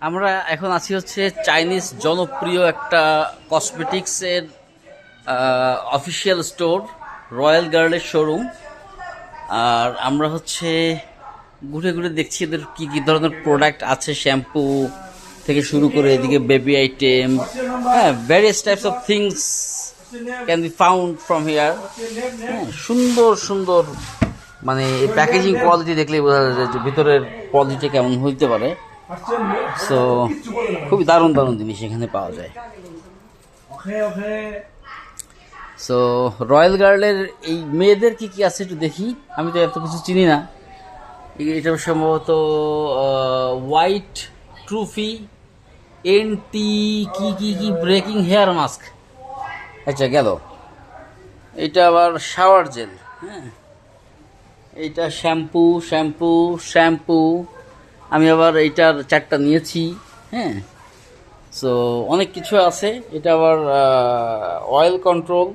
আমরা এখন আছি হচ্ছে চাইনিজ জনপ্রিয় একটা কসমেটিক্সের অফিসিয়াল স্টোর রয়্যাল গার্লের শোরুম। আর আমরা হচ্ছে ঘুরে ঘুরে দেখছি এদের কী কী ধরনের প্রোডাক্ট আছে, শ্যাম্পু থেকে শুরু করে এদিকে বেবি আইটেম, হ্যাঁ, various types of things can be found from here. হ্যাঁ, সুন্দর সুন্দর, মানে প্যাকেজিং কোয়ালিটি দেখলেই বোঝা যায় যে ভিতরের কোয়ালিটি কেমন হইতে পারে। সো খুবই দারুণ দারুণ জিনিস এখানে পাওয়া যায়। সো রয়্যাল গার্লের এই মেয়েদের কি কি আছে একটু দেখি, আমি তো এত কিছু চিনি না। এটা সম্ভবত হোয়াইট ট্রুফি এনটি কি কি কি ব্রেকিং হেয়ার মাস্ক। আচ্ছা গেল, এটা আবার শাওয়ার জেল। হ্যাঁ, এইটা শ্যাম্পু শ্যাম্পু শ্যাম্পু, আমি আবার এইটার 4টা নিয়েছি। হ্যাঁ, সো অনেক কিছু আছে। এটা আবার অয়েল কন্ট্রোল,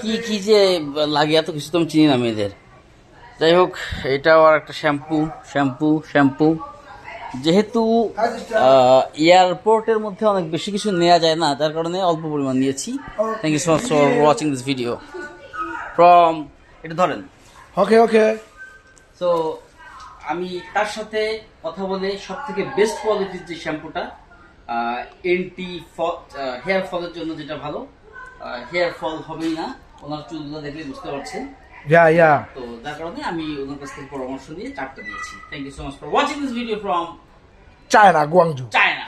কি কি যে লাগে এত কিছু তো আমি চিনি না মেয়েদের। যাই হোক, এটাও আর একটা শ্যাম্পু শ্যাম্পু শ্যাম্পু। যেহেতু এয়ারপোর্টের মধ্যে অনেক বেশি কিছু নেওয়া যায় না, যার কারণে অল্প পরিমাণ নিয়েছি। Thank you so much for watching this video from, এটা ধরেন। ওকে ওকে। সো আমি তার সাথে কথা বলে সব থেকে বেস্ট কোয়ালিটির যে শ্যাম্পুটা, এন্টি হেয়ার ফলের জন্য যেটা ভালো, হেয়ার ফল হবেই না, ওনার চুলগুলো দেখলে বুঝতে পারছেন। ইয়া তো যার কারণে আমি ওনার কাছ থেকে পরামর্শ নিয়ে 4টা দিয়েছি। Thank you so much for watching this video from China, Guangzhou. China.